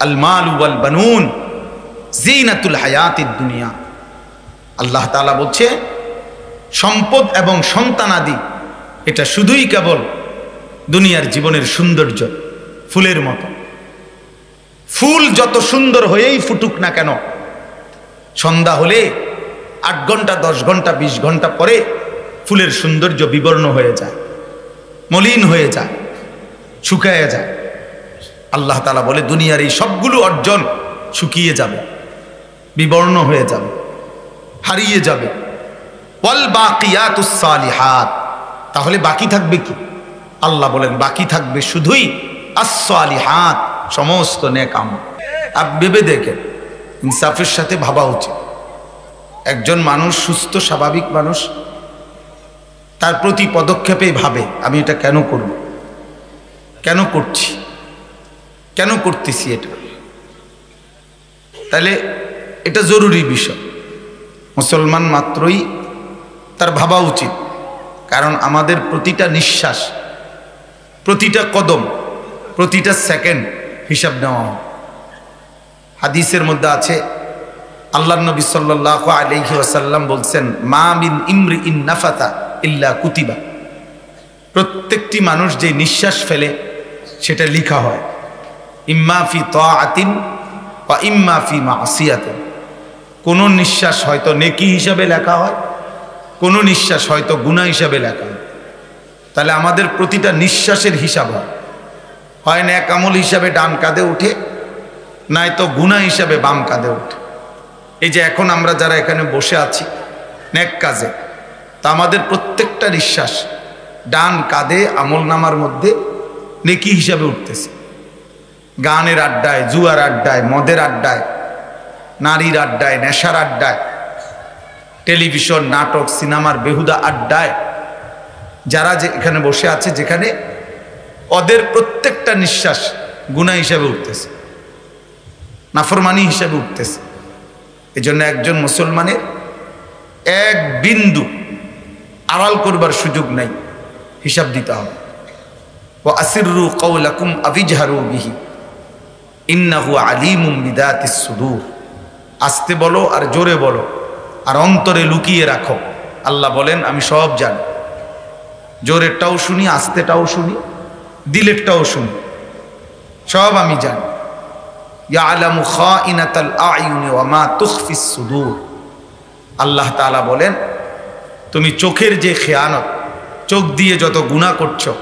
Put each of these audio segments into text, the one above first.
আল মাল ওয়াল বানুন জিনাতুল হায়াতিদ দুনিয়া। আল্লাহ তাআলা বলছে সম্পদ এবং সন্তানাদি এটা শুধুই কেবল দুনিয়ার জীবনের সৌন্দর্য, ফুলের মতো। ফুল যত সুন্দর হয়েই ফুটুক না কেন, সন্ধ্যা হলে 8 ঘন্টা 10 ঘন্টা 20 ঘন্টা পরে ফুলের সৌন্দর্য বিবর্ণ হয়ে যায়, মলিন হয়ে যায়, শুকিয়ে যায়। আল্লাহ তাআলা বলে দুনিয়ার এই সবগুলো অর্জন শুকিয়ে যাবে, বিবর্ণ হয়ে যাবে, হারিয়ে যাবে। ওয়াল বাকিয়াতুস সালিহাত, তাহলে বাকি থাকবে কি? আল্লাহ বলেন বাকি থাকবে শুধুই আস-সালিহাত, সমস্ত নেক আমল। আপনি ভেবে দেখেন, ইনসাফের সাথে ভাবা উচিত। একজন মানুষ সুস্থ স্বাভাবিক মানুষ তার প্রতি পদক্ষেপেই ভাবে আমি এটা কেন করব, কেন করছি, কেন করতেছি এটা। তাহলে এটা জরুরি বিষয়, মুসলমান মাত্রই তার ভাবা উচিত। কারণ আমাদের প্রতিটা নিঃশ্বাস, প্রতিটা কদম, প্রতিটা সেকেন্ড হিসাব নেওয়া হয়। হাদিসের মধ্যে আছে, আল্লাহর নবী সাল্লাল্লাহু আলাইহি ওয়াসাল্লাম বলছেন, মা মিন ইমরিইন নাফাতা ইল্লা কুতিবা। প্রত্যেকটি মানুষ যে নিঃশ্বাস ফেলে সেটা লিখা হয়, ইম্মা ফি তাআতিন ওয়া ইম্মা ফি মাসিয়াতিন। কোন নিঃশ্বাস হয়তো নেকি হিসাবে লেখা হয়, কোন নিঃশ্বাস হয়তো গুনাহ হিসাবে লেখা হয়। তাহলে আমাদের প্রতিটা নিঃশ্বাসের হিসাব হয় নেক আমল হিসাবে ডান কাঁধে উঠে, নয়তো গুনাহ হিসাবে বাম কাঁধে উঠে। এই যে এখন আমরা যারা এখানে বসে আছি নেক কাজে, তা আমাদের প্রত্যেকটা নিঃশ্বাস ডান কাঁধে আমল নামার মধ্যে নেকি হিসাবে উঠতেছে। গানের আড্ডায়, জুয়ার আড্ডায়, মদের আড্ডায়, নারীর আড্ডায়, নেশার আড্ডায়, টেলিভিশন, নাটক, সিনেমার বেহুদা আড্ডায় যারা যে এখানে বসে আছে, যেখানে ওদের প্রত্যেকটা নিঃশ্বাস গুনাহ হিসাবে উঠতেছে, নাফরমানি হিসাবে উঠতেছে। এই জন্য একজন মুসলমানের এক বিন্দু আড়াল করবার সুযোগ নাই, হিসাব দিতে হবে। ওয়া আসিররু কাওলাকুম আবিজহারু বিহি ইন্নাহু আলিমুম বিদাতিস সুদূর। আস্তে বলো আর জোরে বলো আর অন্তরে লুকিয়ে রাখো। আল্লাহ বলেন আমি সব জানি, জোরেরটাও শুনি, আস্তেটাও শুনি, দিলেরটাও শুনি, সব আমি জানি। ইয়ালামু খাইনাতাল আয়ুনি ওয়া মা তুখফিস সুদূর। আল্লাহ তাআলা বলেন তুমি চোখের যে খেয়ানত, চোখ দিয়ে যত গুনাহ করছো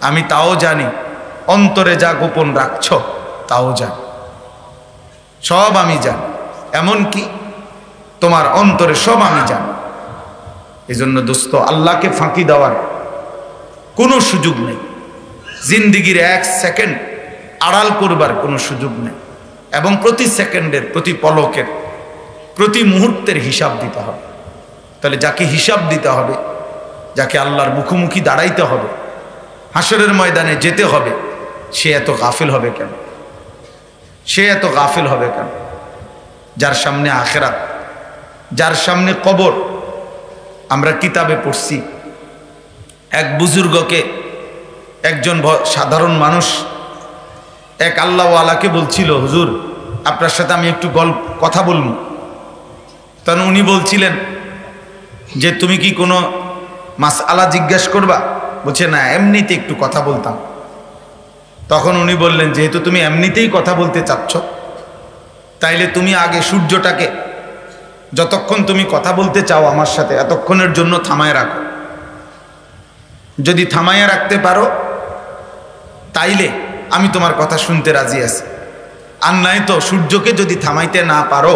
আমি তাও জানি, অন্তরে যা গোপন রাখছো তাও জানি, সব আমি জানি। এমনকি তোমার অন্তরে সব আমি জানি। এই জন্য দোস্ত, আল্লাহকে ফাঁকি দেওয়ার কোনো সুযোগ নেই, জিন্দিগির 1 সেকেন্ড আড়াল করবার কোনো সুযোগ নেই। এবং প্রতি সেকেন্ডের, প্রতি পলকের, প্রতি মুহূর্তের হিসাব দিতে হবে। তাহলে যাকে হিসাব দিতে হবে, যাকে আল্লাহর মুখোমুখি দাঁড়াইতে হবে, হাসরের ময়দানে যেতে হবে, সে এত গাফিল হবে কেন? সে এত গাফিল হবে কেন? যার সামনে আখিরাত, যার সামনে কবর। আমরা কিতাবে পড়ছি, এক বুজুর্গকে একজন সাধারণ মানুষ এক আল্লাহওয়ালাকে বলছিল, হুজুর আপনার সাথে আমি একটু কথা বলবো। তখন উনি বলছিলেন যে তুমি কি কোনো মাসআলা জিজ্ঞেস করবা? বলছে না, এমনিতে একটু কথা বলতাম। তখন উনি বললেন, যেহেতু তুমি এমনিতেই কথা বলতে চাচ্ছ, তাইলে তুমি আগে সূর্যটাকে যতক্ষণ তুমি কথা বলতে চাও আমার সাথে, এতক্ষণের জন্য থামায় রাখো। যদি থামায় রাখতে পারো তাইলে আমি তোমার কথা শুনতে রাজি আছি, আর নাই তো সূর্যকে যদি থামাইতে না পারো,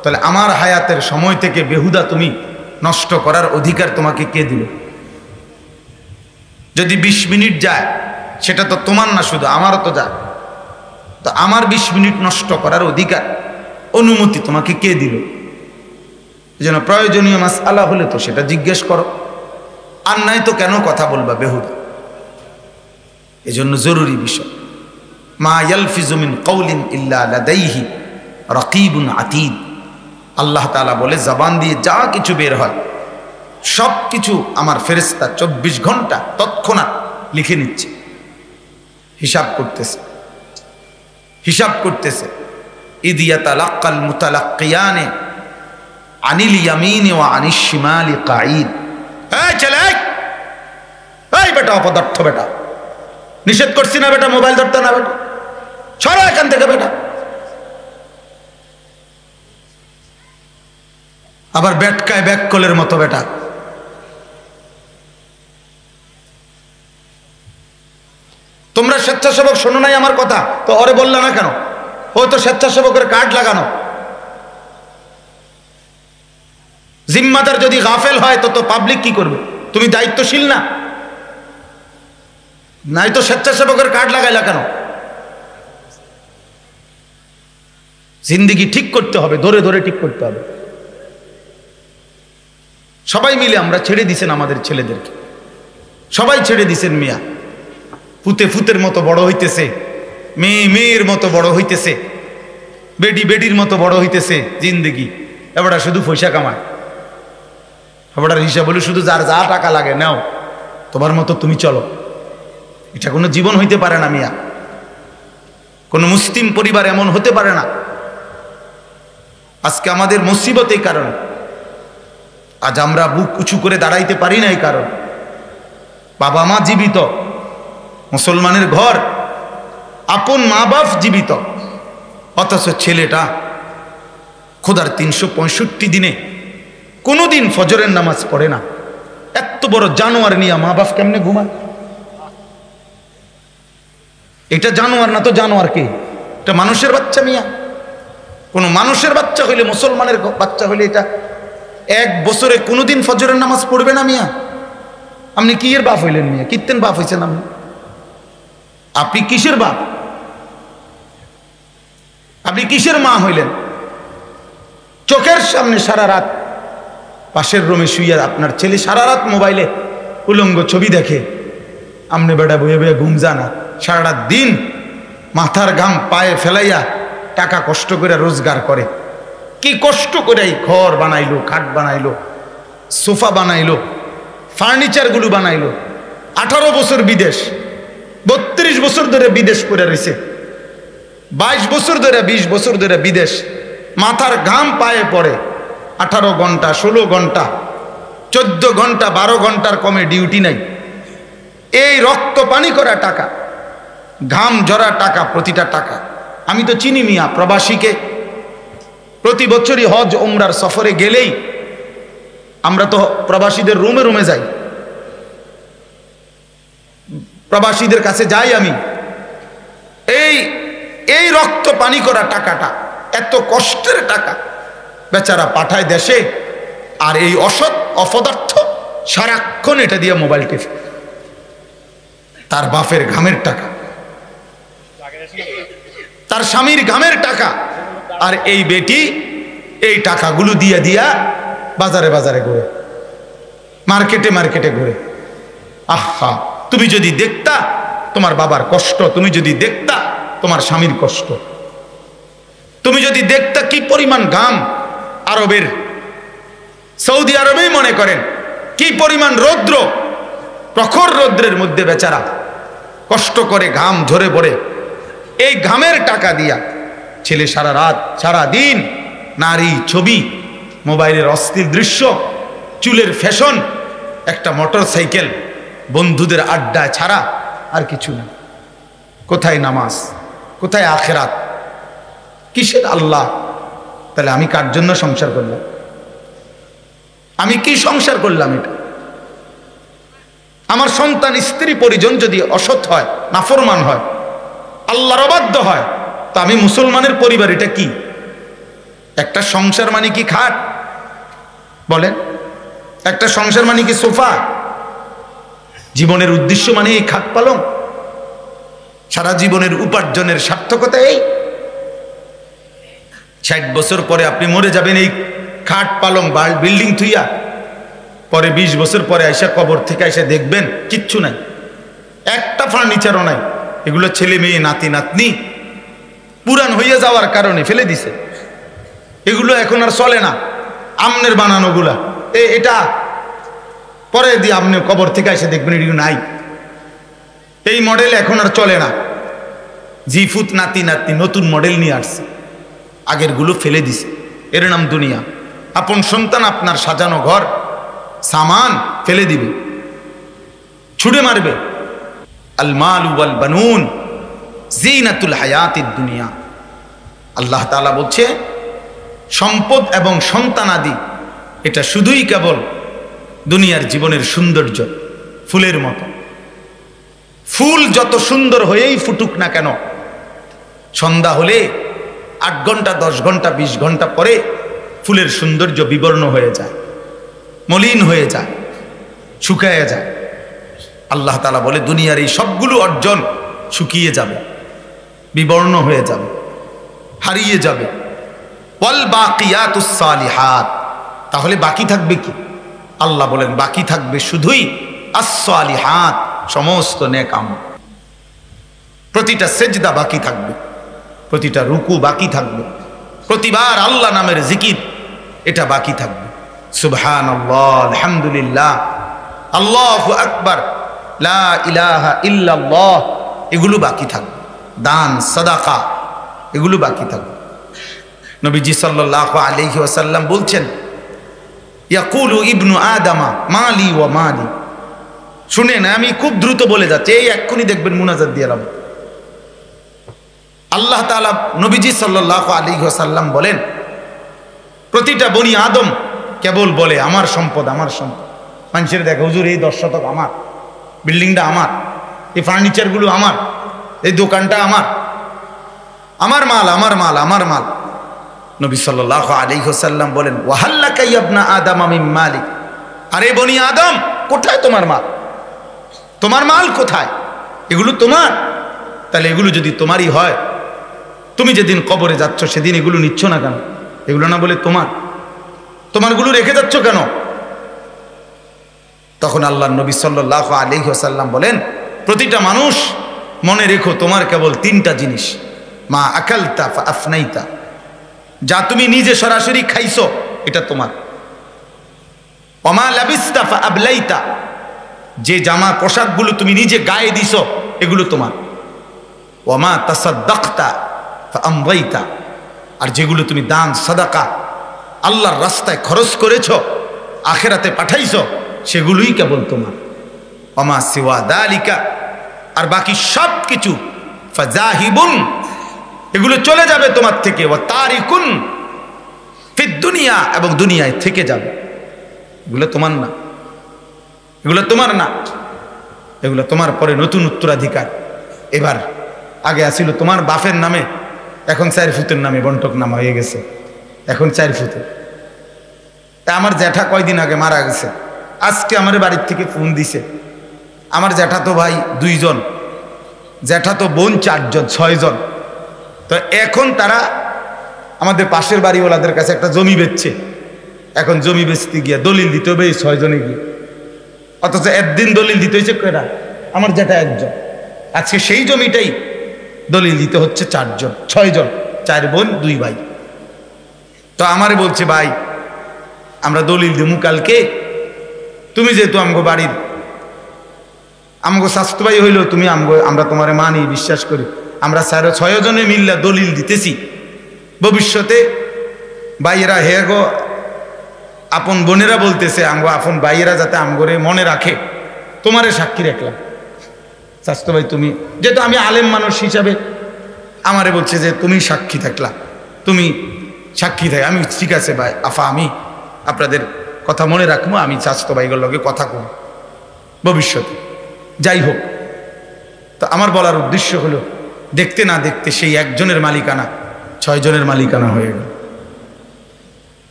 তাহলে আমার হায়াতের সময় থেকে বেহুদা তুমি নষ্ট করার অধিকার তোমাকে কে দিল? যদি 20 মিনিট যায়, সেটা তো তোমার না, শুধু আমারও তো যায়। তো আমার 20 মিনিট নষ্ট করার অধিকার, অনুমতি তোমাকে কে দিল? এই জন্য প্রয়োজনীয় মাসআলা হলে তো সেটা জিজ্ঞেস করো, আর নাই তো কেন কথা বলবা বেহুদা? এই জন্য জরুরি বিষয়, মা ইয়ালফিজু মিন কাওলিন ইল্লা লাদাইহি রাকিবুন আতীদ। আল্লাহ তাআলা বলে, জবান দিয়ে যা কিছু বের হয় সব কিছু আমার ফেরেশতা 24 ঘন্টা তৎক্ষণাৎ লিখে নিচ্ছে, হিসাব করতেছে। হিসাব করতেছে। ইদ ইয়াতালাক্কাল মুতালাক্কিয়ানে আনিল ইয়ামিনি ওয়া আনিশ শিমালি কাঈদ। এই ছেলে, এই বেটা অপদার্থ বেটা, নিষেধ করছি না বেটা মোবাইল ধরতে না বেটা, সরো এখান থেকে বেটা। আবার ব্যাটকায় ব্যাককলের মতো বেটা। তোমরা স্বেচ্ছাসেবক শোনো নাই আমার কথা, তো ওরে বললা না কেন? ও তো স্বেচ্ছাসেবকের কার্ড লাগানো। জিম্মাদার যদি গাফেল হয় তো পাবলিক কি করবে? তুমি দায়িত্বশীল না? নাই তো স্বেচ্ছাসেবকের কার্ড লাগাইলা কেন? জিন্দিগি ঠিক করতে হবে, ধরে ধরে ঠিক করতে হবে। সবাই মিলে আমরা ছেড়ে দিছেন আমাদের ছেলেদেরকে, সবাই ছেড়ে দিছেন মিয়া। ফুতে ফুতের মতো বড় হইতেছে, মেয়ে মেয়ের মতো বড় হইতেছে, বেডি বেডির মতো বড় হইতেছে জিন্দিগি। এবারটা শুধু পয়সা কামায়, এবারটার হিসাব হলো শুধু যার যা টাকা লাগে নাও, তোমার মতো তুমি চলো। এটা কোনো জীবন হইতে পারে না মিয়া, কোনো মুসলিম পরিবার এমন হতে পারে না। আজকে আমাদের মুসিবত এই কারণে, আজ আমরা বুক উঁচু করে দাঁড়াইতে পারি না এই কারণ। বাবা মা জীবিত, মুসলমানের ঘর, আপন মা বাপ জীবিত, অথচ ছেলেটা খোদার 365 দিনে কোনোদিন ফজরের নামাজ পড়ে না। এত বড় জানোয়ার নিয়ে মা বাপ কেমনে ঘুমায়? এটা জানোয়ার না তো জানোয়ার কে? এটা মানুষের বাচ্চা মিয়া। কোন মানুষের বাচ্চা হইলে, মুসলমানের বাচ্চা হইলে এটা 1 বছরে কোনোদিন ফজরের নামাজ পড়বে না মিয়া। আপনি কি এর বাপ হইলেন মিয়া? কিত্তেন বাপ হয়েছেন আপনি? আপনি কিসের বাপ? আপনি কিসের মা হইলেন? চোখের সামনে সারা রাত পাশের রুমে শুইয়া আপনার ছেলে সারা রাত মোবাইলে উলঙ্গ ছবি দেখে, আমনে বেটা বয়ে বয়ে ঘুম জানা, সারা রাত দিন মাথার ঘাম পায়ে ফেলাইয়া টাকা কষ্ট করে রোজগার করে। কি কষ্ট করে ঘর বানাইলো, খাট বানাইলো, সোফা বানাইলো, ফার্নিচারগুলো বানাইলো। 18 বছর বিদেশ, 32 বছর ধরে বিদেশ করে রয়েছে, 22 বছর ধরে 20 বছর ধরে বিদেশ। মাথার ঘাম পায়ে পড়ে, 18 ঘন্টা 16 ঘন্টা 14 ঘন্টা 12 ঘন্টার কমে ডিউটি নাই। এই রক্ত পানি করা টাকা, ঘাম ঝরা টাকা, প্রতিটা টাকা। আমি তো চিনি মিয়া প্রবাসীকে, প্রতি বছরই হজ উমরার সফরে গেলেই আমরা তো প্রবাসীদের রুমে রুমে যাই, প্রবাসীদের কাছে যাই আমি। এই রক্ত পানি করা টাকাটা, এত কষ্টের টাকা বেচারা পাঠায় দেশে, আর এই অসৎ অপদার্থ সারাক্ষণ এটা দিয়ে মোবাইল টিপে। তার বাপের ঘামের টাকা, তার স্বামীর ঘামের টাকা, আর এই বেটি এই টাকাগুলো দিয়ে দিয়া বাজারে বাজারে ঘুরে, মার্কেটে মার্কেটে ঘুরে। আহা, তুমি যদি দেখতা তোমার বাবার কষ্ট, তুমি যদি দেখতা তোমার স্বামীর কষ্ট, তুমি যদি দেখতা কি পরিমাণ ঘাম। আরবের, সৌদি আরবেই মনে করেন কি পরিমাণ রৌদ্র, প্রখর রৌদ্রের মধ্যে বেচারা কষ্ট করে ঘাম ঝরে পড়ে। এই ঘামের টাকা দিয়া ছেলে সারা রাত সারা দিন নারী ছবি, মোবাইলের অস্থির দৃশ্য, চুলের ফ্যাশন, একটা মোটর সাইকেল, বন্ধুদের আড্ডা ছাড়া আর কিছু না। কোথায় নামাজ, কোথায় আখেরাত, কিসের আল্লাহ? তাহলে আমি কার জন্য সংসার করলাম? আমি কি সংসার করলাম? এটা আমার সন্তান, স্ত্রী, পরিজন যদি অসৎ হয়, নাফরমান হয়, আল্লাহর অবাধ্য হয়, তা আমি মুসলমানের পরিবার, এটা কি? একটা সংসার মানে কি খাট? বলেন, একটা সংসার মানে কি সোফা? জীবনের উদ্দেশ্য মানে এই খাট পালং? সারা জীবনের উপার্জনের সার্থকতা এই? 60 বছর পরে আপনি মরে যাবেন এই খাট পালং বিল্ডিং থুইয়া, পরে 20 বছর পরে আইসা কবর থেকে এসে দেখবেন কিচ্ছু নাই, একটা ফার্নিচারও নাই। এগুলো ছেলে মেয়ে নাতি নাতনি পুরান হইয়া যাওয়ার কারণে ফেলে দিছে। এগুলো এখন আর চলে না, আমনের বানানোগুলা। এটা পরে দিয়ে আপনি কবর থেকে এসে দেখবেন এগুলো নাই, এই মডেল এখন আর চলে না। জিফুত নাতি নাতি নতুন মডেল নিয়ে আসছে, আগেরগুলো ফেলে দিছে, এর নাম দুনিয়া। আপন সন্তান আপনার সাজানো ঘর সামান ফেলে দিবে, ছুড়ে মারবে। আল মালু ওয়াল বানুন জিনাতুল হায়াতিদ দুনিয়া। আল্লাহ তাআলা বলছে সম্পদ এবং সন্তানাদি এটা শুধুই কেবল দুনিয়ার জীবনের সৌন্দর্য, ফুলের মতো। ফুল যত সুন্দর হয়েই ফুটুক না কেন, সন্ধ্যা হলে 8 ঘন্টা 10 ঘন্টা 20 ঘন্টা পরে ফুলের সৌন্দর্য বিবর্ণ হয়ে যায়, মলিন হয়ে যায়, শুকিয়ে যায়। আল্লাহ তাআলা বলে দুনিয়ার এই সবগুলো অর্জন শুকিয়ে যাবে, বিবর্ণ হয়ে যাবে, হারিয়ে যাবে। ওয়াল বাকিয়াতুস সালিহাত, তাহলে বাকি থাকবে কি? আল্লাহ বলেন বাকি থাকবে শুধুই আস-সালিহাত, সমস্ত নেক আমল। প্রতিটা সেজদা বাকি থাকবে, প্রতিটা রুকু বাকি থাকবে, প্রতিবার আল্লাহ নামের জিকির এটা বাকি থাকবে। সুবহানাল্লাহ, আলহামদুলিল্লাহ, আল্লাহু আকবার, লা ইলাহা ইল্লাল্লাহ, এগুলো বাকি থাকবে। দান সাদাকা এগুলো বাকি থাকবে। নবীজি সাল্লাল্লাহু আলাইহি ওয়াসাল্লাম বলছেন ইয়াকুলু ইবনু আদামা মালি ওয়া মালি। শুনেন, আমি খুব দ্রুত বলে যাচ্ছি, এই এক্ষুনি দেখবেন মুনাজাত দিয়ে এলাম। আল্লাহ তাআলা নবীজি সাল্লাল্লাহু আলাইহি ওয়াসাল্লাম বলেন প্রতিটা বনি আদম কেবল বলে আমার সম্পদ, আমার সম্পদ। মানুষের দেখে হুজুর এই 10 শতক আমার, বিল্ডিংটা আমার, এই ফার্নিচারগুলো আমার, এই দোকানটা আমার, আমার মাল, আমার মাল, আমার মাল। নবী সাল্লাল্লাহু আলাইহি ওয়াসাল্লাম বলেন ওয়াহাল্লাকা ইয়া ইবনা আদম মিন মালিক। আরে বনি আদম, কোথায় তোমার মাল? তোমার মাল কোথায়? এগুলো তোমার? তাহলে এগুলো যদি তোমারই হয়, তুমি যেদিন কবরে যাচ্ছ সেদিন এগুলো নিচ্ছ না কেন? এগুলো না বলে তোমার, তোমারগুলো রেখে যাচ্ছ কেন? তখন আল্লাহর নবী সাল্লাল্লাহু আলাইহি ওয়াসাল্লাম বলেন প্রতিটা মানুষ মনে রেখো তোমার কেবল 3টা জিনিস। মা আকালতা ফা আফনাইতা, যা তুমি নিজে সরাসরি খাইছো এটা তোমার। ওমা লাবিস্তা ফা আবলাইতা, যে জামা পোশাকগুলো তুমি নিজে গায়ে দিছো এগুলো তোমার। ওমা তাসাদ্দাকতা ফা আমদাইতা, আর যেগুলো তুমি দান সাদাকা আল্লাহর রাস্তায় খরচ করেছো, আখিরাতে পাঠাইছো, সেগুলোই কেবল তোমার। ওমা সিওয়া যালিকা, আর বাকি সব কিছু ফাজাহিবুন, এগুলো চলে যাবে তোমার থেকে। ওয়া তারিকুন ফিদ দুনিয়া, এবং দুনিয়ায় থেকে যাবে। এগুলো তোমার না, এগুলো তোমার না, এগুলো তোমার পরে নতুন উত্তরাধিকার। এবার আগে আসিল তোমার বাপের নামে, এখন 4 ফুটের নামে বন্টক নাম হয়ে গেছে, এখন 4 ফুটে। আমার জ্যাঠা কয়দিন আগে মারা গেছে, আজকে আমার বাড়ির থেকে ফোন দিছে। আমার জ্যাঠা তো ভাই 2 জন, জ্যাঠা তো বোন 4 জন, 6 জন। তো এখন তারা আমাদের পাশের বাড়িওয়ালাদের কাছে একটা জমি বেচছে। এখন জমি বেচতে গিয়ে দলিল দিতে হবে এই 6 জনে গিয়ে, অথচ একদিন দলিল দিতে হয়েছে কেনা আমার জ্যাঠা 1 জন। আজকে সেই জমিটাই দলিল দিতে হচ্ছে 4 জন, 6 জন, 4 বোন 2 ভাই। তো আমারে বলছে ভাই আমরা দলিল দিমু কালকে, তুমি যেহেতু আমগো বাড়ির আমগো স্বাস্থ্য ভাই হইলো, তুমি আমরা তোমারে মানি, বিশ্বাস করি, আমরা 6 জনে মিল্লা দলিল দিতেছি। ভবিষ্যতে ভাইয়েরা হে গো আপন বোনেরা বলতেছে আমগো আপন ভাইয়েরা যাতে আমগরে মনে রাখে, তোমারে সাক্ষী রাখলাম। স্বাস্থ্য ভাই তুমি, যেহেতু আমি আলেম মানুষ হিসাবে আমারে বলছে যে তুমি সাক্ষী থাকলা, তুমি সাক্ষী থাক। আমি ঠিক আছে ভাই আফা, আমি আপনাদের কথা মনে রাখবো, আমি স্বাস্থ্য ভাইগুলোর লগে কথা কম ভবিষ্যতে। যাই হোক, তো আমার বলার উদ্দেশ্য হলো দেখতে না দেখতে সেই 1 জনের মালিকানা 6 জনের মালিকানা হয়ে গেল,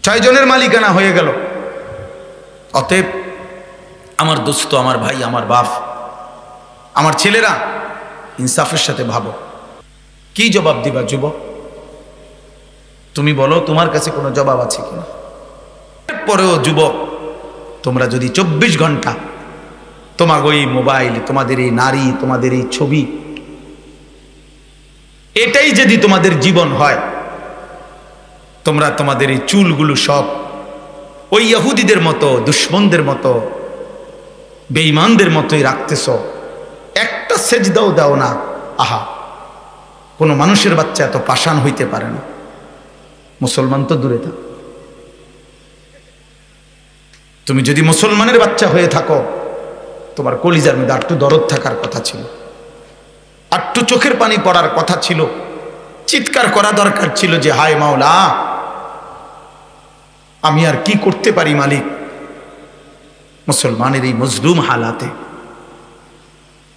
6 জনের মালিকানা হয়ে গেল। অতএব আমার দোস্ত, আমার ভাই, আমার বাপ, আমার ছেলেরা, ইনসাফের সাথে ভাবো। কি জবাব দিবা যুবক? তুমি বলো তোমার কাছে কোনো জবাব আছে কিনা? এরপরেও যুবক, তোমরা যদি 24 ঘন্টা তোমার ওই মোবাইল, তোমাদের এই নারী, তোমাদের এই ছবি, এটাই যদি তোমাদের জীবন হয়, তোমরা তোমাদের এই চুলগুলো সব ওই ইহুদিদের মতো, দুশ্মনদের মতো, বেঈমানদের মতোই রাখতেছ, একটা সেজদাও দাও না। আহা, কোনো মানুষের বাচ্চা এত পাষাণ হইতে পারে না, মুসলমান তো দূরে থাক। তুমি যদি মুসলমানের বাচ্চা হয়ে থাকো, তোমার কলিজার মধ্যে আটটু দরদ থাকার কথা ছিল, আটটু চোখের পানি পড়ার কথা ছিল, চিৎকার করা দরকার ছিল যে হায় মাওলা, আমি আর কি করতে পারি মালিক মুসলমানের এই মজলুম হালাতে,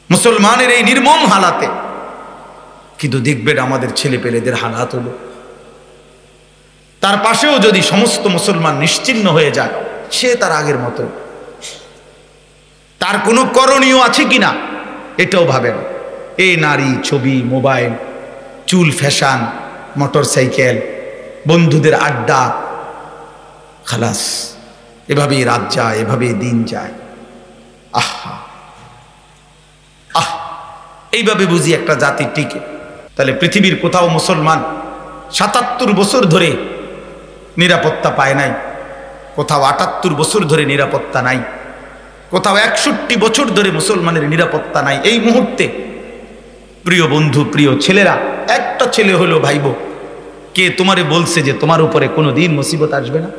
মুসলমানের এই নির্মম হালাতে। কিন্তু দেখবেন আমাদের ছেলে পেলেদের হালাত হলো, তার পাশেও যদি সমস্ত মুসলমান নিশ্চিহ্ন হয়ে যায়, সে তার আগের মতো, তার কোনো করণীয় আছে কিনা এটাও ভাবে না। এই নারী, ছবি, মোবাইল, চুল ফ্যাশন, মোটর সাইকেল, বন্ধুদের আড্ডা, খালাস, এভাবেই রাত যায়, এভাবেই দিন যায়। আহা আহ, এইভাবে বুঝি একটা জাতি টিকে? তাহলে পৃথিবীর কোথাও মুসলমান ৭৭ বছর ধরে নিরাপত্তা পায় নাই, কোথাও ৭৮ বছর ধরে নিরাপত্তা নাই, কোথাও ৬১ বছর ধরে মুসলমানের নিরাপত্তা নাই। এই মুহূর্তে প্রিয় বন্ধু, প্রিয় ছেলেরা, একটা ছেলে হলো ভাইব, কে তোমারে বলছে যে তোমার উপরে কোনো দিন মুসিবত আসবে না?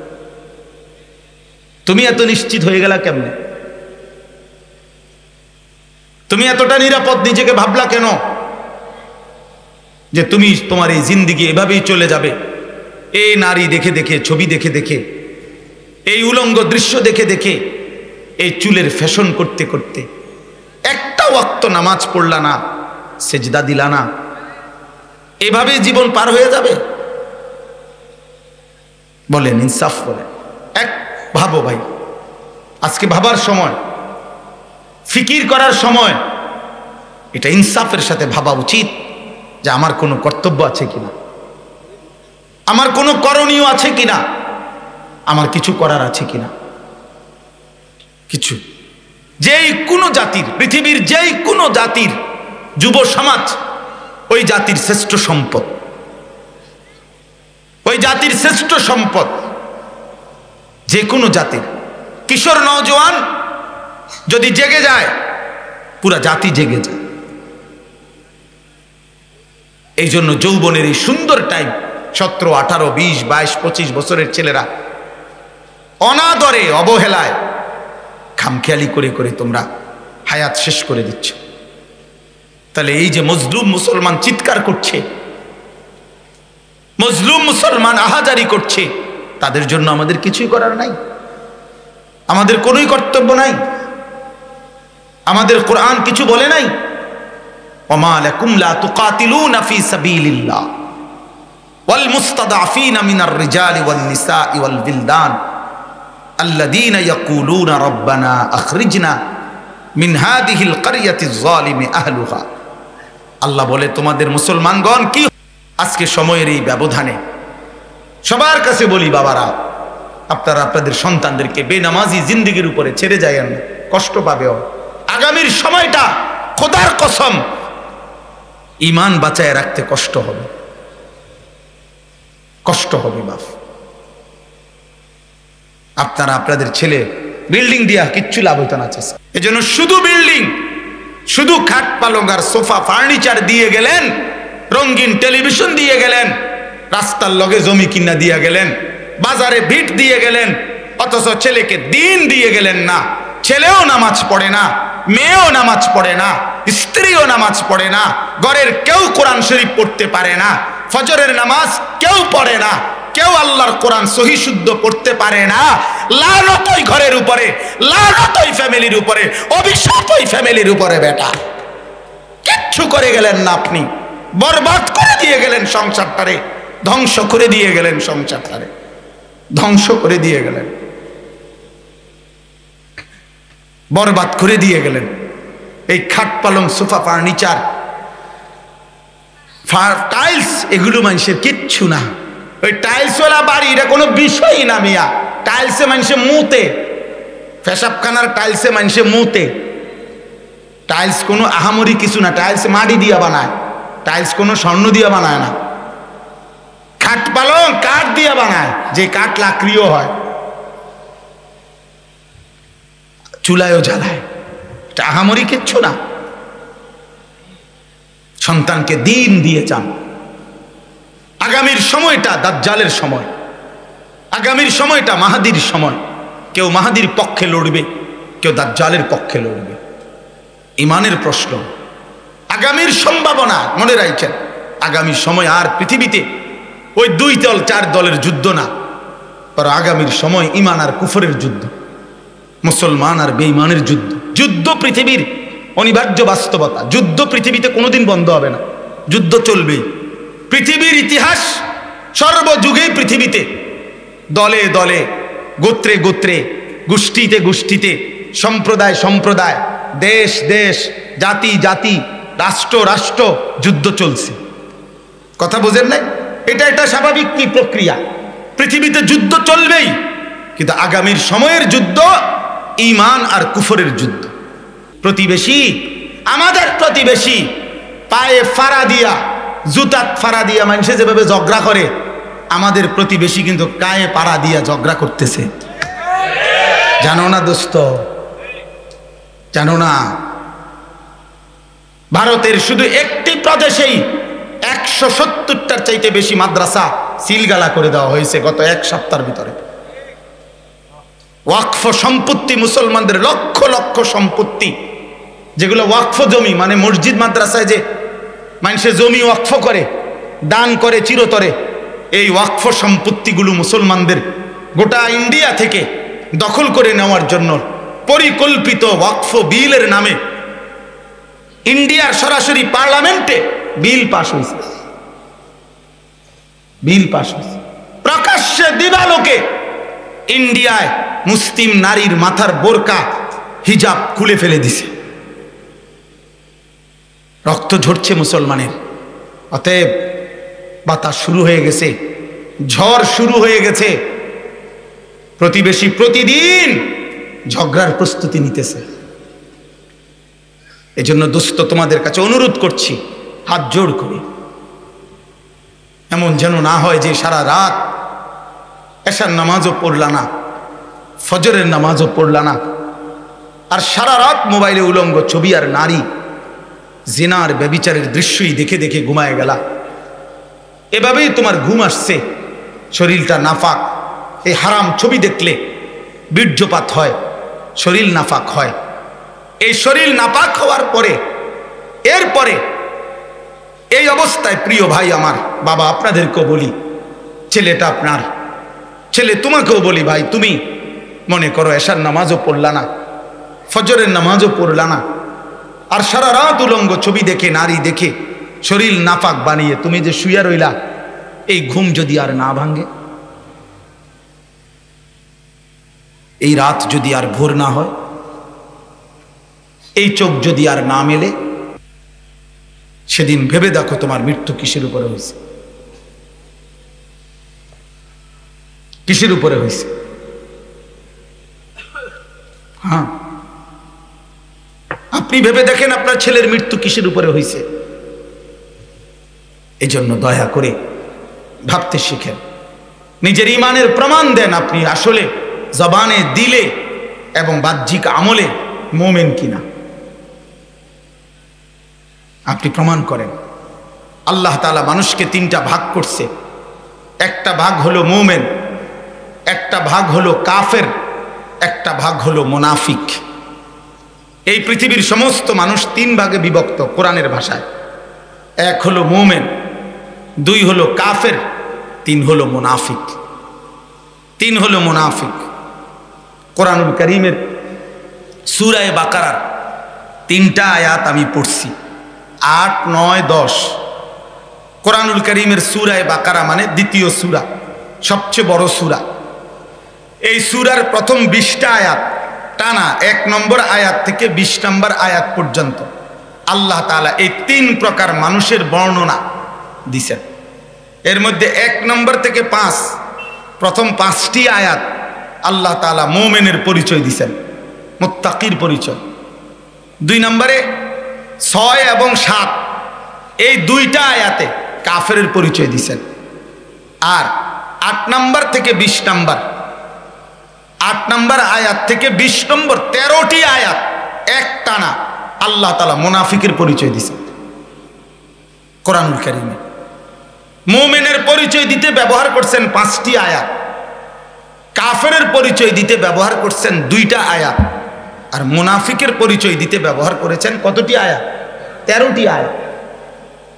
তুমি এত নিশ্চিত হয়ে গেলা কেমনে? তুমি এতটা নিরাপদ নিজেকে ভাবলা কেন যে তুমি তোমার এই জিন্দিগি এভাবেই চলে যাবে? এই নারী দেখে দেখে, ছবি দেখে দেখে, এই উলঙ্গ দৃশ্য দেখে দেখে, এই চুলের ফ্যাশন করতে করতে একটা ওয়াক্ত নামাজ পড়লা না, সেজদা দিলা না, এভাবেই জীবন পার হয়ে যাবে? বলেন, ইনসাফ বলেন। এক ভাবো ভাই, আজকে ভাবার সময়, ফিকির করার সময়, এটা ইনসাফের সাথে ভাবা উচিত যে আমার কোনো কর্তব্য আছে কিনা, আমার কোনো করণীয় আছে কিনা, আমার কিছু করার আছে কিনা। কিছু, যেই কোনো জাতির, পৃথিবীর যেই কোনো জাতির যুব সমাজ ওই জাতির শ্রেষ্ঠ সম্পদ, ওই জাতির শ্রেষ্ঠ সম্পদ। যে কোনো জাতির কিশোর নওজোয়ান যদি জেগে যায়, পুরা জাতি জেগে যায়। এই জন্য যৌবনের এই সুন্দর টাইম, 17, 18, 20, 22, 25 বছরের ছেলেরা অনাদরে, অবহেলায়, খামখেয়ালি করে করে তোমরা হায়াত শেষ করে দিচ্ছ। তাহলে এই যে মজলুম মুসলমান চিৎকার করছে, মজলুম মুসলমান আহাজারি করছে, তাদের জন্য আমাদের কিছুই করার নাই, আমাদের কোনোই কর্তব্য নাই, আমাদের কোরআন কিছু বলে নাই। ওমা লাকুম লা তুকাতিলুনা ফি সাবিলিল্লাহ ওয়াল মুস্তাদআফিনা মিনার রিজালি ওয়ান নিসাই ওয়াল বিলদান আল্লাযীনা ইয়াকুলুনা রাব্বানা আখরিজনা মিন হাযিহিল ক্বরিয়াতিজ যালিমি আহলুহা। আল্লাহ বলে, তোমাদের মুসলমানগণ কি আজকে সময়ের এই ব্যবধানে সবার কাছে বলি, বাবারা, আপনারা আপনাদের সন্তানদেরকে বেনামাজি জিন্দেগির উপরে ছেড়ে যায়েন না, কষ্ট পাবে। আগামীর সময়টা খোদার কসম ঈমান বাঁচায় রাখতে কষ্ট হবে, কষ্ট হবে বাপ। আপনারা আপনাদের ছেলে বিল্ডিং দিয়া কিচ্ছু লাভ হইতো না, এজন্য শুধু বিল্ডিং, শুধু খাট পালং আর সোফা ফার্নিচার দিয়ে গেলেন, রঙিন টেলিভিশন দিয়ে গেলেন, রাস্তার লগে জমি কিনা দিয়ে গেলেন, বাজারে ভিট দিয়ে গেলেন, অথচ ছেলেকে দিন দিয়ে গেলেন না। ছেলেও নামাজ পড়ে না, মেয়েও নামাজ পড়ে না, স্ত্রীও নামাজ পড়ে না, ঘরের কেউ কোরআন শরীফ পড়তে পারে না, ফজরের নামাজ কেউ পড়ে না, কেউ আল্লাহর কোরআন সহি শুদ্ধ পড়তে পারে না। লানত ওই ঘরের উপরে, লানত ওই ফ্যামিলির উপরে, অভিশাপ ওই ফ্যামিলির উপরে। বেটা, কিচ্ছু করে গেলেন না, আপনি বরবাদ করে দিয়ে গেলেন সংসারটারে, ধ্বংস করে দিয়ে গেলেন সংসারটারে, ধ্বংস করে দিয়ে গেলেন, বরবাদ করে দিয়ে গেলেন। এই খাট পালং সোফা ফার্নিচার টাইলস, এগুলো মানুষের কিচ্ছু না। ওই টাইলসওয়ালা বাড়ি এটা কোনো বিষয়ই না মিয়া। টাইলসে মানুষে মুতে, পেশাবখানার টাইলসে মানুষে মুতে। টাইলস কোনো আহামরি কিছু না, টাইলস মাটি দিয়া বানায়, টাইলস কোনো স্বর্ণ দিয়া বানায় না। খাট পালং কাঠ দিয়া বানায়, যে কাঠ লাকড়িও হয়, চুলায়ও জ্বালায়, এটা আহামরি কিচ্ছু না। সন্তানকে দিন দিয়ে যান। আগামীর সময়টা দাজ্জালের সময়, আগামীর সময়টা মাহাদির সময়। কেউ মাহাদির পক্ষে লড়বে, কেউ দাজ্জালের পক্ষে লড়বে। ইমানের প্রশ্ন, আগামীর সম্ভাবনা মনে রাখছেন। আগামীর সময় আর পৃথিবীতে ওই 2 দল 4 দলের যুদ্ধ না, আর আগামীর সময় ইমান আর কুফরের যুদ্ধ, মুসলমান আর বেঈমানের যুদ্ধ। যুদ্ধ পৃথিবীর অনিবার্য বাস্তবতা। যুদ্ধ পৃথিবীতে কোনোদিন বন্ধ হবে না, যুদ্ধ চলবেই। পৃথিবীর ইতিহাস সর্বযুগেই পৃথিবীতে দলে দলে, গোত্রে গোত্রে, গোষ্ঠীতে গোষ্ঠীতে, সম্প্রদায় সম্প্রদায়, দেশ দেশ, জাতি জাতি, রাষ্ট্র রাষ্ট্র যুদ্ধ চলছে। কথা বোঝেন নাই? এটা স্বাভাবিক কি প্রক্রিয়া। পৃথিবীতে যুদ্ধ চলবেই, কিন্তু আগামীর সময়ের যুদ্ধ ঈমান আর কুফরের যুদ্ধ। প্রতিবেশী, আমাদের প্রতিবেশী পায়ে ফাড়া দিয়া, জুতাত ফাড়া দিয়া মানুষে যেভাবে ঝগড়া করে, আমাদের প্রতিবেশী কিন্তু গায়ে পাড়া দিয়া ঝগড়া করতেছে। জানো না দোস্ত, জানো না? ভারতের শুধু একটি প্রদেশেই 170টার চাইতে বেশি মাদ্রাসা সিলগালা করে দেওয়া হয়েছে গত 1 সপ্তাহের ভিতরে। ওয়াকফ সম্পত্তি, মুসলমানদের লক্ষ লক্ষ সম্পত্তি, যেগুলো ওয়াকফ জমি, মানে মসজিদ মাদ্রাসায় যে মানুষের জমি ওয়াকফ করে, দান করে চিরতরে, এই ওয়াকফ সম্পত্তিগুলো মুসলমানদের গোটা ইন্ডিয়া থেকে দখল করে নেওয়ার জন্য পরিকল্পিত ওয়াকফ বিলের নামে ইন্ডিয়ার সরাসরি পার্লামেন্টে বিল পাস হয়েছে। বিল পাস হয়েছে প্রকাশ্যে দিবালোকে। ইন্ডিয়ায় মুসলিম নারীর মাথার বোরকা হিজাব খুলে ফেলে দিছে। রক্ত ঝরছে মুসলমানের। অতএব বাতাস শুরু হয়ে গেছে, ঝড় শুরু হয়ে গেছে। প্রতিবেশী প্রতিদিন ঝগড়ার প্রস্তুতি নিতেছে। এজন্য দোস্ত, তোমাদের কাছে অনুরোধ করছি, হাত জোড় করে, এমন যেন না হয় যে সারা রাত এশার নামাজও পড়লা না, ফজরের নামাজও পড়লা না, আর সারা রাত মোবাইলে উলঙ্গ ছবি আর নারী, জিনার ব্যভিচারের দৃশ্যই দেখে দেখে ঘুমায় গেলা। এভাবেই তোমার ঘুম আসছে, শরীরটা নাফাক। এই হারাম ছবি দেখলে বীর্যপাত হয়, শরীর নাফাক হয়। এই শরীর নাপাক হওয়ার পরে, এরপরে এই অবস্থায়, প্রিয় ভাই আমার, বাবা আপনাদেরকেও বলি, ছেলেটা আপনার, ছেলে তোমাকেও বলি, ভাই তুমি মনে করো এশার নামাজও পড়লা না, ফজরের নামাজও পড়লা না, আর সারা রাত উলঙ্গ ছবি দেখে, নারী দেখে শরীর নাপাক বানিয়ে তুমি যে শুয়ে রইলা, এই ঘুম যদি আর না ভাঙে, এই রাত যদি আর ভোর না হয়, এই চোখ যদি আর না মেলে, সেদিন ভেবে দেখো তোমার মৃত্যু কিসের উপরে হয়েছে, কিসের উপরে হয়েছে। হ্যাঁ, আপনি ভেবে দেখেন আপনার ছেলের মৃত্যু কিসের উপরে হয়েছে। এই জন্য দয়া করে ভাবতে শিখেন, নিজের ঈমানের প্রমাণ দেন আপনি আসলে জবানে, দিলে এবং বাহ্যিক আমলে মুমিন কিনা, আপনি প্রমাণ করেন। আল্লাহ তাআলা মানুষকে 3টা ভাগ করছে। একটা ভাগ হলো মুমিন, একটা ভাগ হলো কাফের, একটা ভাগ হলো মুনাফিক। এই পৃথিবীর সমস্ত মানুষ 3 ভাগে বিভক্ত কোরআনের ভাষায়। 1 হলো মুমিন, 2 হলো কাফের, 3 হলো মুনাফিক। 3 হলো মুনাফিক। কোরআনুল কারীমের সূরা বাকারার 3টা আয়াত আমি পড়ছি, 8, 9, 10। কোরআনুল কারীমের সূরা বাকারা মানে দ্বিতীয় সূরা, সবচেয়ে বড় সূরা। এই সূরার প্রথম 20টা আয়াত টানা 1 নম্বর আয়াত থেকে 20 নম্বর আয়াত পর্যন্ত আল্লাহ তাআলা এই 3 প্রকার মানুষের বর্ণনা দিছেন। এর মধ্যে 1 নম্বর থেকে 5, প্রথম 5টি আয়াত আল্লাহ তাআলা মুমিনের পরিচয় দিছেন, মুত্তাকির পরিচয়। 2 নম্বরে 6 এবং 7 এই 2টা আয়াতে কাফেরের পরিচয় দিছেন। আর 8 নম্বর থেকে 20 নম্বর, 8 নম্বর আয়াত থেকে 20 নম্বর 13টি আয়াত এক টানা আল্লাহ তাআলা মুনাফিকের পরিচয় দিছেন। কোরআনুল কারীমে। মুমিনের পরিচয় দিতে ব্যবহার করছেন 5টি আয়াত, কাফেরের পরিচয় দিতে ব্যবহার করছেন 2টা আয়াত, আর মুনাফিকের পরিচয় দিতে ব্যবহার করেছেন কতটি আয়াত? 13টি আয়াত।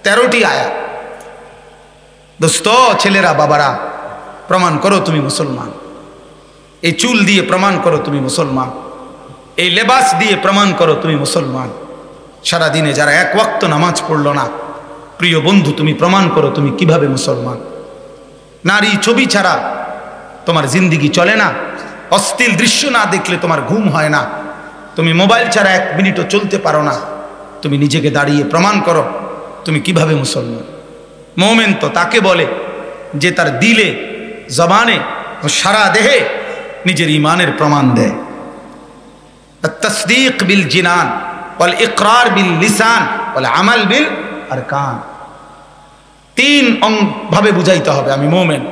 13টি আয়াত। দোস্ত, ছেলেরা, বাবারা, প্রমাণ করো তুমি মুসলমান। এই চুল দিয়ে প্রমাণ করো তুমি মুসলমান। এই লেবাস দিয়ে প্রমাণ করো তুমি মুসলমান। সারাদিনে যারা এক ওয়াক্ত নামাজ পড়ল না, প্রিয় বন্ধু, তুমি প্রমাণ করো তুমি কিভাবে মুসলমান। নারী ছবি ছাড়া তোমার জিন্দিগি চলে না, অশ্লীল দৃশ্য না দেখলে তোমার ঘুম হয় না, তুমি মোবাইল ছাড়া 1 মিনিটও চলতে পারো না। তুমি নিজেকে দাঁড়িয়ে প্রমাণ করো তুমি কিভাবে মুসলমান। মুমিন তো তাকে বলে যে তার দিলে, জবানে ও সারা দেহে নিজের ঈমানের প্রমাণ দেয়। তাসদীক বিল জিনান ওয়াল ইকরার বিল লিসান ওয়াল আমাল বিল আরকান। 3 ভাবে বুঝাইতে হবে আমি মুমিন।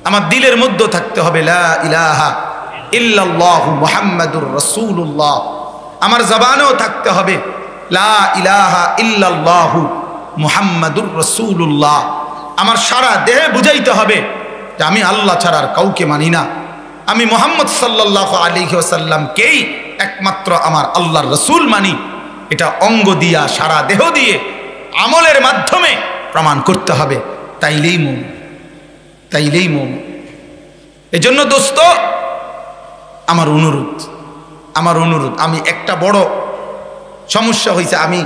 আমার দিলের মধ্যে থাকতে হবে লা ইলাহা ইল্লাল্লাহু মুহাম্মাদুর রাসূলুল্লাহ। আমার জবানেও থাকতে হবে লা ইলাহা ইল্লাল্লাহু মুহাম্মাদুর রাসূলুল্লাহ। আমার সারা দেহে বুঝাইতে হবে যে আমি আল্লাহ ছাড়া আর কাউকে মানি না, আমি মুহাম্মদ সাল্লাল্লাহু আলাইহি ওয়াসাল্লামকেই একমাত্র আমার আল্লাহর রাসূল মানি। এটা অঙ্গ দিয়া, সারা দেহ দিয়ে, আমলের মাধ্যমে প্রমাণ করতে হবে। তাইলেই মুমিন, তাইলেই মুমিন। এজন্য দোস্ত, আমার অনুরোধ, আমি একটা বড় সমস্যা হয়েছে। আমি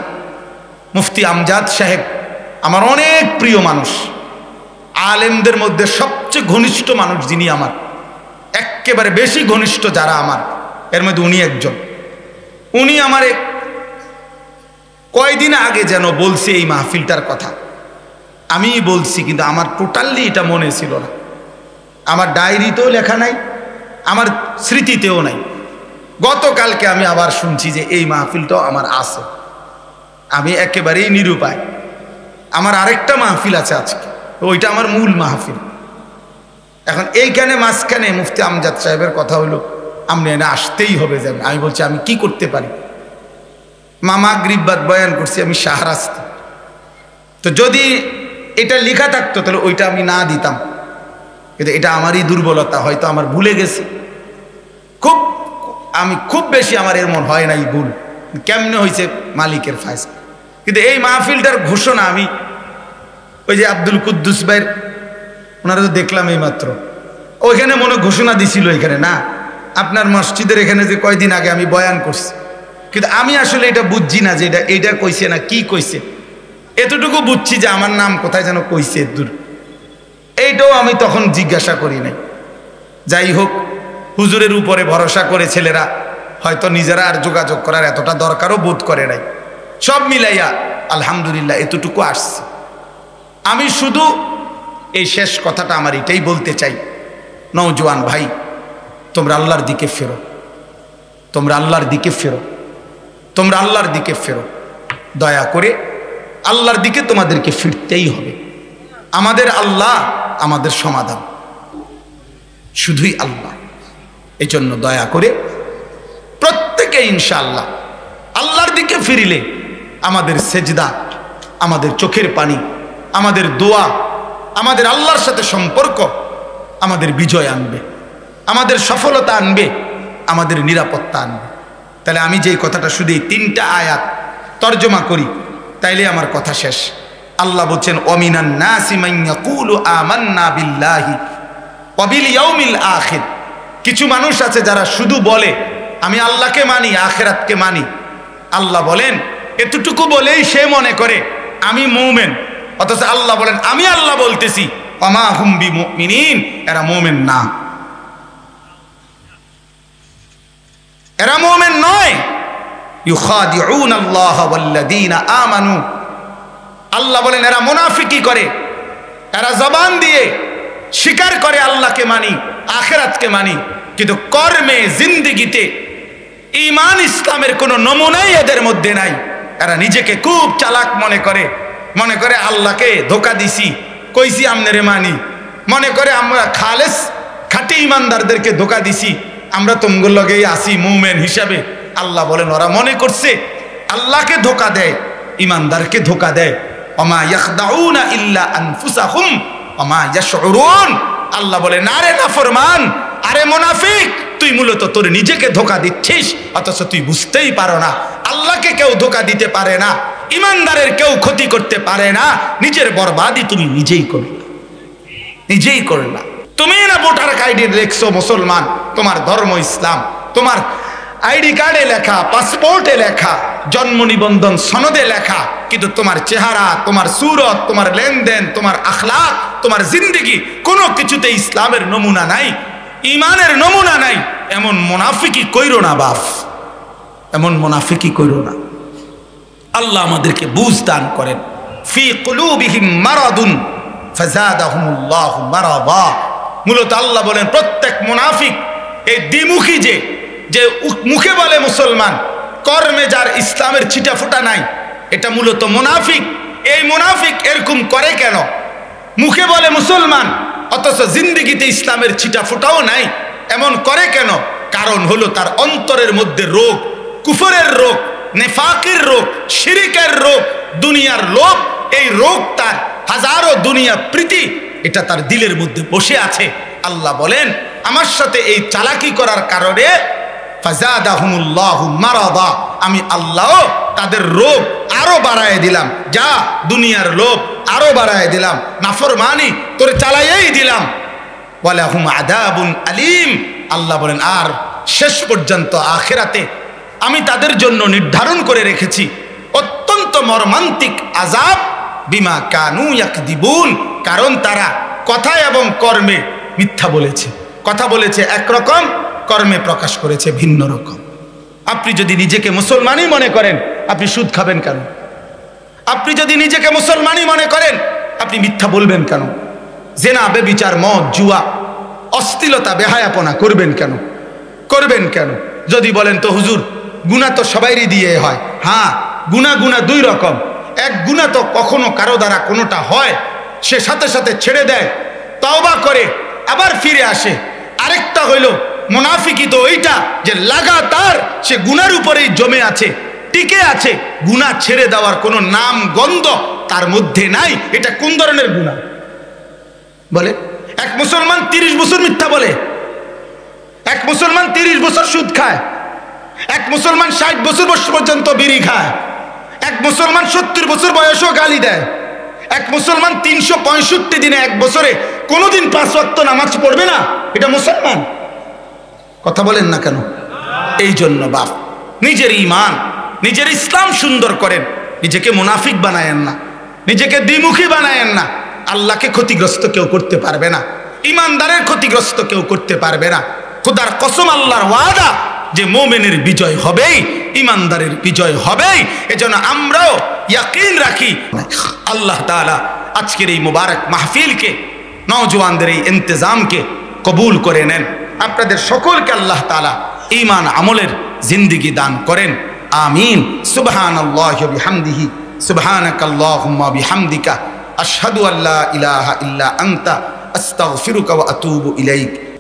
মুফতি আমজাদ সাহেব আমার অনেক প্রিয় মানুষ, আলেমদের মধ্যে সবচেয়ে ঘনিষ্ঠ মানুষ যিনি আমার, একেবারে বেশি ঘনিষ্ঠ যারা আমার, এর মধ্যে উনি একজন। উনি আমার কয়দিন আগে যেন বলছে এই মাহফিলটার কথা, আমি বলছি, কিন্তু আমার টোটালি এটা মনে ছিল না। আমার ডায়েরিতেও লেখা নাই, আমার স্মৃতিতেও নাই। গতকালকে আমি আবার শুনছি যে এই মাহফিলটাও আমার আছে। আমি একেবারেই নিরুপায়। আমার আরেকটা মাহফিল আছে আজকে, ওইটা আমার মূল মাহফিল। এখন এইখানে মাঝখানে মুফতি আমজাদ সাহেবের কথা হলো আপনি এনে আসতেই হবে যাবেন। আমি বলছি আমি কি করতে পারি? মামা গ্রিববাদ বয়ান করছি আমি শাহরাস্তি, তো যদি এটা লেখা থাকতো তাহলে ওইটা আমি না দিতাম, কিন্তু এটা আমারই দুর্বলতা, হয়তো আমার ভুলে গেছি। আমি খুব বেশি আমার এর মন হয় নাই ভুল, কেমনে হয়েছে মালিকের ফায়সালা। কিন্তু এই মাহফিলটার ঘোষণা আমি ওই যে আব্দুল কুদ্দুস ভাইয়ের, ওনারা তো দেখলাম এই মাত্র, ওইখানে মনে ঘোষণা দিছিল এখানে না, আপনার মসজিদের এখানে যে কয়দিন আগে আমি বয়ান করছি, কিন্তু আমি আসলে এটা বুঝছি না যে এইটা কইছে না কি কইছে। এতটুকু বুঝছি যে আমার নাম কোথায় যেন কইছে দূর, এইটাও আমি তখন জিজ্ঞাসা করি নাই। যাই হোক, হুজুরের উপরে ভরসা করে ছেলেরা হয়তো নিজেরা আর যোগাযোগ করার এতটা দরকারও বোধ করে নাই। সব মিলাইয়া আলহামদুলিল্লাহ এতটুকু আসছে। আমি শুধু এই শেষ কথাটা আমার এটাই বলতে চাই, নওজোয়ান ভাই, তোমরা আল্লাহর দিকে ফেরো, তোমরা আল্লাহর দিকে ফেরো, তোমরা আল্লাহর দিকে ফেরো। দয়া করে আল্লাহর দিকে তোমাদেরকে ফিরতেই হবে। আমাদের আল্লাহ আমাদের সমাধান, শুধুই আল্লাহ। এই জন্য দয়া করে প্রত্যেকে ইনশাআল্লাহ আল্লাহর দিকে ফিরিলে আমাদের সেজদা, আমাদের চোখের পানি, আমাদের দোয়া, আমাদের আল্লাহর সাথে সম্পর্ক আমাদের বিজয় আনবে, আমাদের সফলতা আনবে, আমাদের নিরাপত্তা আনবে। তাহলে আমি যেই কথাটা শুধু এই 3টা আয়াত তর্জমা করি, তাইলে আমার কথা শেষ। আল্লাহ বলছেন ওয়ামিনান নাসি মান ইয়াকুলু আমান্না বিল্লাহি ওয়া বিল ইয়াউমিল আখির। কিছু মানুষ আছে যারা শুধু বলে আমি আল্লাহকে মানি, আখিরাতকে মানি। আল্লাহ বলেন এতটুকু বলেই সে মনে করে আমি মুমিন, অথচ আল্লাহ বলেন আমি আল্লাহ বলতেছি ওয়ামা হুম বিমুমিনিন, এরা মুমিন না, এরা মুমিন নয়। ইউখাদিউন আল্লাহ ওয়াল্লাযীনা আমানু, আল্লাহ বলেন এরা মুনাফিকি করে, এরা জবান দিয়ে স্বীকার করে আল্লাহকে মানি, আখিরাতকে মানি, কিন্তু কর্মে জিন্দেগিতে ঈমান ইসলামের কোনো নমুনাই এদের মধ্যে নাই। এরা নিজেকে খুব চালাক মনে করে আল্লাহকে ধোকা দিছি, কইছি আমনেরে মানি, মনে করে আমরা খালেস খাঁটি ইমানদারদেরকে ধোকা দিছি, আমরা তোমগুলোর লগেই আসি মুমিন হিসাবে। আল্লাহ বলেন ওরা মনে করছে আল্লাহকে ধোকা দেয়, ইমানদারকে ধোকা দেয়, ওমা ইয়াখদাউনা ইল্লা আনফুসাহুম ওমা ইয়াশউরুন। আল্লাহ বলে না রে নাফরমান, আরে মুনাফিক, তুই মূলত তোর নিজেকে ধোঁকা দিচ্ছিস, অথচ তুই বুঝতেই পারো না। আল্লাহকে কেউ ধোঁকা দিতে পারে না, ইমানদারের কেউ ক্ষতি করতে পারে না, নিজের বরবাদি তুমি নিজেই করলা, নিজেই করলা। তুমি না ভোটার আইডি লেখছো মুসলমান, তোমার ধর্ম ইসলাম, তোমার আইডি কার্ডে লেখা, পাসপোর্টে লেখা, জন্ম নিবন্ধন সনদে লেখা, কিন্তু তোমার চেহারা, তোমার সুরত, তোমার লেনদেন, তোমার আখলাক, তোমার জিন্দেগি কোনো কিছুতে ইসলামের নমুনা নাই, ইমানের নমুনা নাই। এমন মুনাফিকি কইরো না বাপ, এমন মুনাফিকি কইরো না। আল্লাহ আমাদেরকে বুঝ দান করেন। ফি কুলুবিহিম মারাদুন ফাযাদাহুমুল্লাহু মারাদা। মূলত আল্লাহ বলেন প্রত্যেক মুনাফিক, এই দ্বিমুখী যে মুখে বলে মুসলমান, কর্মে যার ইসলামের ছিটা ফোটা নাই, এটা মূলত মুনাফিক। এই মুনাফিক এরকম করে কেন? মুখে বলে মুসলমান অথচ জিন্দেগিতে ইসলামের ছিটা ফোটাও নাই, এমন করে কেন? কারণ হলো তার অন্তরের মধ্যে রোগ, কুফরের রোগ, নেফাকের রোগ, শিরিকের রোগ, দুনিয়ার লোভ। এই রোগ তার, হাজারো দুনিয়া প্রীতি, এটা তার দিলের মধ্যে বসে আছে। আল্লাহ বলেন আমার সাথে এই চালাকি করার কারণে ফাযাদাহুমুল্লাহু মারাদা, আমি আল্লাহ তাদের রোগ আরো বাড়ায় দিলাম। যা দুনিয়ার লোভ আরো বাড়ায় দিলাম, নাফরমানি তোরে চালাইয়াই দিলাম। ওয়ালাহুম আযাবুন আলীম। আল্লাহ বলেন আর শেষ পর্যন্ত আখিরাতে আমি তাদের জন্য নির্ধারণ করে রেখেছি অত্যন্ত মর্মান্তিক আযাব, বিমা কানু ইয়াকদিবুন, কারণ তারা কথায় এবং কর্মে মিথ্যা বলেছে। কথা বলেছে একরকম, কর্মে প্রকাশ করেছে ভিন্ন রকম। আপনি যদি নিজেকে মুসলমানই মনে করেন, আপনি সুদ খাবেন কেন? আপনি যদি নিজেকে মুসলমানই মনে করেন, আপনি মিথ্যা বলবেন কেন? জেনা, বেবিচার, মদ, জুয়া, অশ্লীলতা, বেহায়াপনা করবেন কেন? করবেন কেন? যদি বলেন তো হুজুর গুনাহ তো সবাইরই দিয়ে হয়। হ্যাঁ, গুনাহ দুই রকম। এক গুনাহ তো কখনো কারো দ্বারা কোনোটা হয়, সে সাথে সাথে ছেড়ে দেয়, তওবা করে আবার ফিরে আসে। আরেকটা হইল মুনাফিকি, তো ওইটা যে লাগাতার সে গুনার উপরেই জমে আছে, টিকে আছে, গুনাহ ছেড়ে দেওয়ার কোনো নাম গন্ধ তার মধ্যে নাই। এটা কোন ধরনের গুনাহ বলে? এক মুসলমান 30 বছর মিথ্যা বলে, এক মুসলমান 30 বছর সুদ খায়, এক মুসলমান 60 বছর পর্যন্ত বিড়ি খায়, এক মুসলমান 70 বছর বয়সেও গালি দেয়, এক মুসলমান 365 দিনে এক বছরে কোনোদিন 5 ওয়াক্ত নামাজ পড়বে না। এটা মুসলমান? কথা বলেন না কেন? এই জন্য বাপ নিজের ঈমান, নিজের ইসলাম সুন্দর করেন, নিজেকে মুনাফিক বানায়েন না, নিজেকে দ্বিমুখী বানায়েন না। আল্লাহকে ক্ষতিগ্রস্ত কেউ করতে পারবে না, ইমানদারের ক্ষতিগ্রস্ত কেউ করতে পারবে না। খোদার কসম, আল্লাহর ওয়াদা যে মুমিনের বিজয় হবেই, ইমানদারের বিজয় হবেই। এজন্য আমরাও ইয়াকিন রাখি। আল্লাহ তাআলা আজকের এই মুবারক মাহফিলকে, নওজওয়ানদের এই ইন্তজামকে কবুল করে নেন। আপনাদের সকলকে আল্লাহ তাআলা ঈমান আমলের জিন্দেগি দান করেন। আমিন। সুবহানাল্লাহি ওয়া বিহামদিহি, সুবহানাকাল্লাহুম্মা বিহামদিকা, আশহাদু আল্লা ইলাহা ইল্লা আনতা, আস্তাগফিরুকা ওয়া আতুবু ইলাইক।